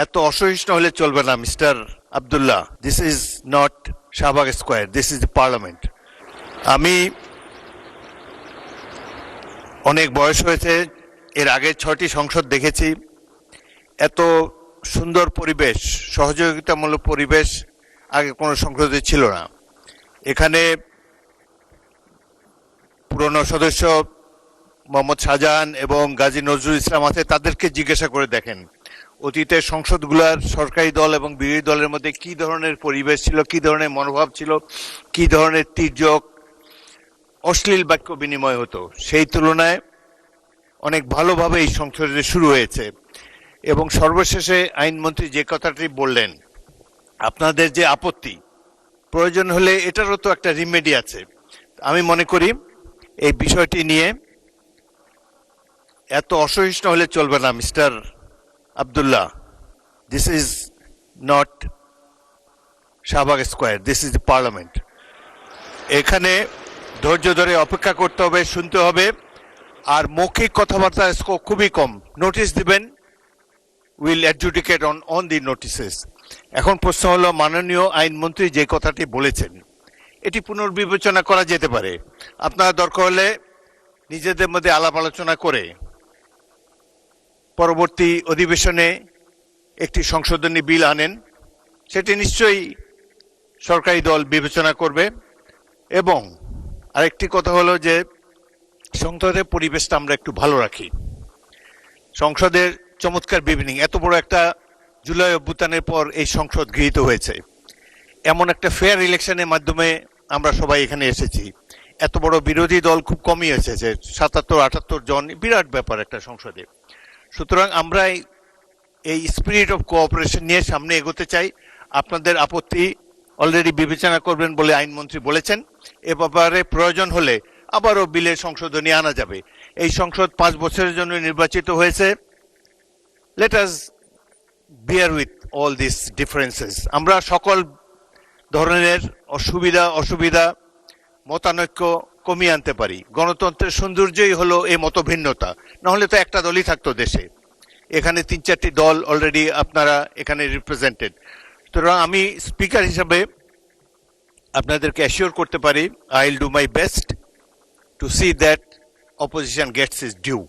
এত অসহিষ্ণু হলে চলবে না mister Abdullah. This is not Shahbag square, this is the parliament. আমি অনেক বয়স হয়েছে, এর আগে 6টি সংসদ দেখেছি। এত সুন্দর পরিবেশ, সহযোগিতামূলক পরিবেশ আগে কোনো সংসদে ছিল না। এখানে পুরনো সদস্য মোহাম্মদ শাহজাহান এবং গাজী নজরুল ইসলাম আছে, তাদেরকে জিজ্ঞাসা করে দেখেন অতীতের সংসদগুলোর সরকারি দল এবং বিরোধী দলের মধ্যে কি ধরনের পরিবেশ ছিল, কি ধরনের মনোভাব ছিল, কি ধরনের তির্যক অশ্লীল বাক্য বিনিময় হতো। সেই তুলনায় অনেক ভালোভাবে এই সংসদে শুরু হয়েছে। এবং সর্বশেষে আইনমন্ত্রী যে কথাটি বললেন, আপনাদের যে আপত্তি, প্রয়োজন হলে এটারও তো একটা রিমেডি আছে। আমি মনে করি এই বিষয়টি নিয়ে এত অসহিষ্ণু হলে চলবে না mister Abdullah. This is not Shahbag square, this is the parliament. এখানে ধৈর্য ধরে অপেক্ষা করতে হবে, শুনতে হবে। আর মৌখিক কথাবার্তা খুবই কম, নোটিশ দিবেন, will adjudicate on the notices. এখন প্রশ্ন হলো, মাননীয় আইনমন্ত্রী যে কথাটি বলেছেন এটি পুনর্বিবেচনা করা যেতে পারে। আপনারা দরকার হলে নিজেদের মধ্যে আলাপ আলোচনা করে পরবর্তী অধিবেশনে একটি সংশোধনী বিল আনেন, সেটি নিশ্চয়ই সরকারি দল বিবেচনা করবে। এবং আরেকটি কথা হলো যে সংসদের পরিবেশটা আমরা একটু ভালো রাখি। সংসদের চমৎকার বিভিনিং, এত বড় একটা জুলাই অভ্যুত্থানের পর এই সংসদ গৃহীত হয়েছে, এমন একটা ফেয়ার ইলেকশনের মাধ্যমে আমরা সবাই এখানে এসেছি। এত বড় বিরোধী দল খুব কমই এসেছে, 77-78 জন, বিরাট ব্যাপার একটা সংসদে। সুতরাং আমরা এই স্পিরিট অফ কোঅপারেশন নিয়ে সামনে এগোতে চাই। আপনাদের আপত্তি অলরেডি বিবেচনা করবেন বলে আইনমন্ত্রী বলেছেন। এ ব্যাপারে প্রয়োজন হলে আবারও বিলের সংশোধনী আনা যাবে। এই সংসদ 5 বছরের জন্য নির্বাচিত হয়েছে। Let us beer with all this differences. আমরা সকল ধরনের অসুবিধা মতানৈক্য কমিয়ে আনতে পারি। গণতন্ত্রের সৌন্দর্যই হলো এই মতভিন্নতা, না হলে তো একটা দলই থাকতো দেশে। এখানে 3-4টি দল অলরেডি আপনারা এখানে রিপ্রেজেন্টেড। সুতরাং আমি স্পিকার হিসাবে আপনাদেরকে অ্যাসিওর করতে পারি, I will do my best to see that opposition gets its due.